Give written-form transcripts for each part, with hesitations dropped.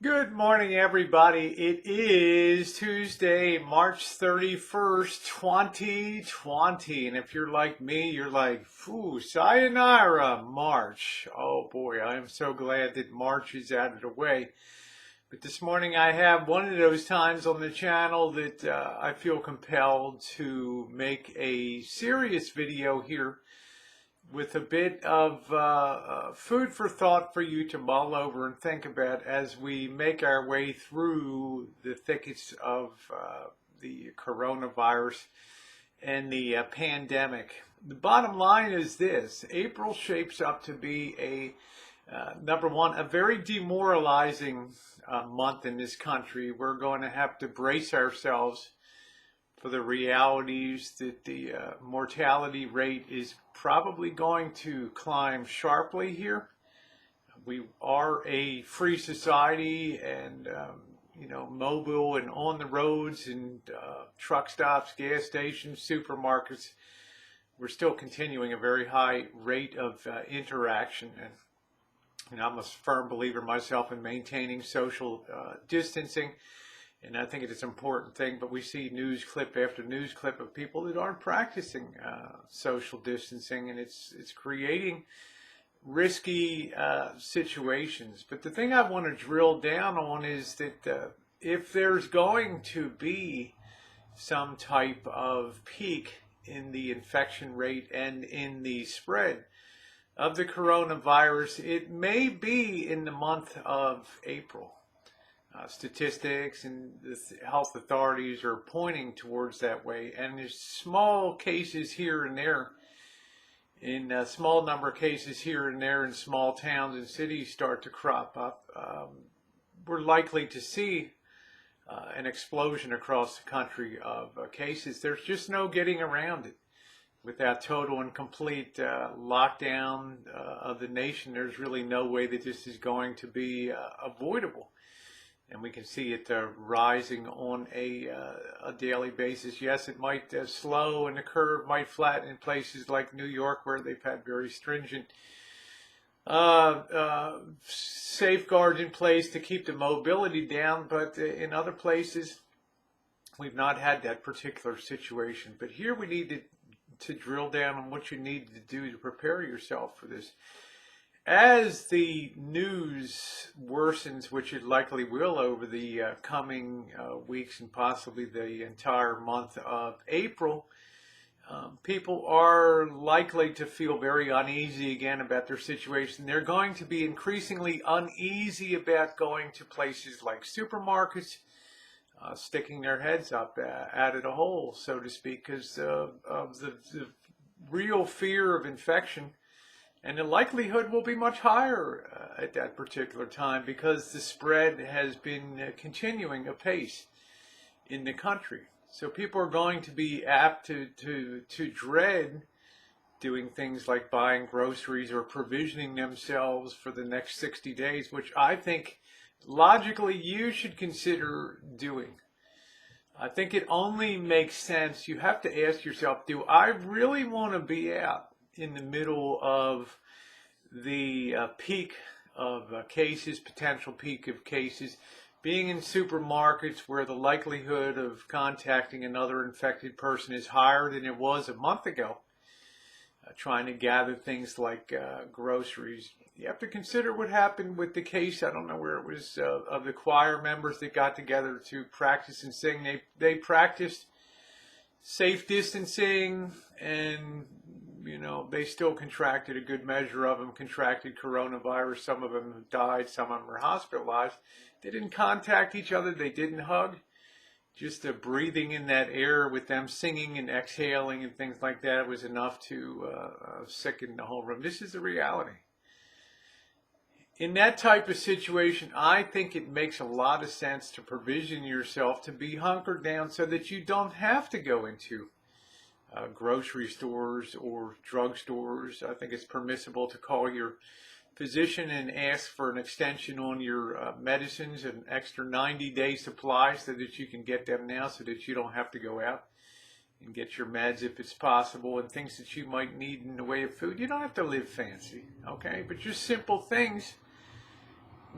Good morning, everybody. It is Tuesday, March 31st, 2020. And if you're like me, you're like, "Phew, sayonara, March." Oh boy, I am so glad that March is out of the way. But this morning I have one of those times on the channel that I feel compelled to make a serious video here with a bit of food for thought for you to mull over and think about as we make our way through the thickets of the coronavirus and the pandemic. The bottom line is this: April shapes up to be number one, a very demoralizing month in this country. We're going to have to brace ourselves for the realities that the mortality rate is probably going to climb sharply here. We are a free society and, mobile and on the roads and truck stops, gas stations, supermarkets. We're still continuing a very high rate of interaction. And I'm a firm believer myself in maintaining social distancing. And I think it's an important thing, but we see news clip after news clip of people that aren't practicing social distancing, and it's creating risky situations. But the thing I want to drill down on is that if there's going to be some type of peak in the infection rate and in the spread of the coronavirus, it may be in the month of April. Statistics and the health authorities are pointing towards that way, and there's small cases here and there, in a small number of cases here and there in small towns and cities start to crop up. We're likely to see an explosion across the country of cases. There's just no getting around it. Without total and complete lockdown of the nation, there's really no way that this is going to be avoidable. And we can see it rising on a daily basis. Yes, it might slow, and the curve might flatten in places like New York, where they've had very stringent safeguards in place to keep the mobility down. But in other places, we've not had that particular situation. But here we need to drill down on what you need to do to prepare yourself for this. As the news worsens, which it likely will over the coming weeks and possibly the entire month of April, people are likely to feel very uneasy again about their situation. They're going to be increasingly uneasy about going to places like supermarkets, sticking their heads up out of the hole, so to speak, because of the real fear of infection. And the likelihood will be much higher at that particular time because the spread has been continuing apace in the country. So people are going to be apt to dread doing things like buying groceries or provisioning themselves for the next 60 days, which I think logically you should consider doing. I think it only makes sense. You have to ask yourself, do I really want to be out in the middle of the peak of cases, potential peak of cases, being in supermarkets where the likelihood of contacting another infected person is higher than it was a month ago, trying to gather things like groceries? You have to consider what happened with the case, I don't know where it was, of the choir members that got together to practice and sing. They practiced safe distancing, and they still contracted, a good measure of them contracted coronavirus. Some of them died, some of them were hospitalized. They didn't contact each other, they didn't hug. Just breathing in that air with them singing and exhaling and things like that was enough to sicken the whole room. This is the reality. In that type of situation, I think it makes a lot of sense to provision yourself to be hunkered down so that you don't have to go into grocery stores or drugstores. I think it's permissible to call your physician and ask for an extension on your medicines, an extra 90-day supply, so that you can get them now, so that you don't have to go out and get your meds if it's possible, and things that you might need in the way of food. You don't have to live fancy, okay? But just simple things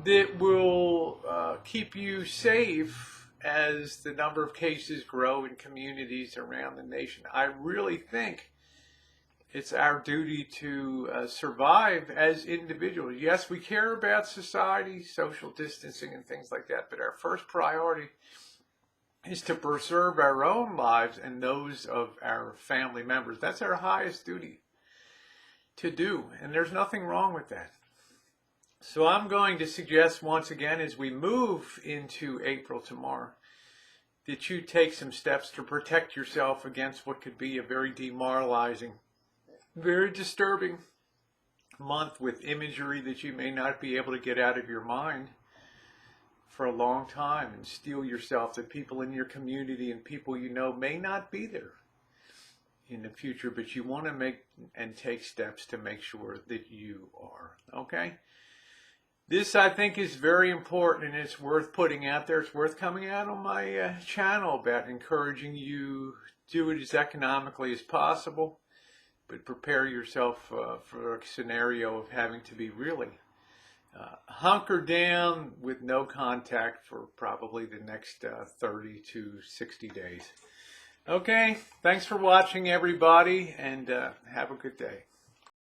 that will keep you safe as the number of cases grow in communities around the nation. I really think it's our duty to survive as individuals. Yes, we care about society, social distancing, and things like that, but our first priority is to preserve our own lives and those of our family members. That's our highest duty to do, and there's nothing wrong with that. So I'm going to suggest once again, as we move into April tomorrow, that you take some steps to protect yourself against what could be a very demoralizing, very disturbing month with imagery that you may not be able to get out of your mind for a long time, and steel yourself that people in your community and people you know may not be there in the future, but you want to make and take steps to make sure that you are. Okay? This, I think, is very important, and it's worth putting out there. It's worth coming out on my channel about encouraging you to do it as economically as possible, but prepare yourself for a scenario of having to be really hunker down with no contact for probably the next 30 to 60 days. Okay, thanks for watching, everybody, and have a good day.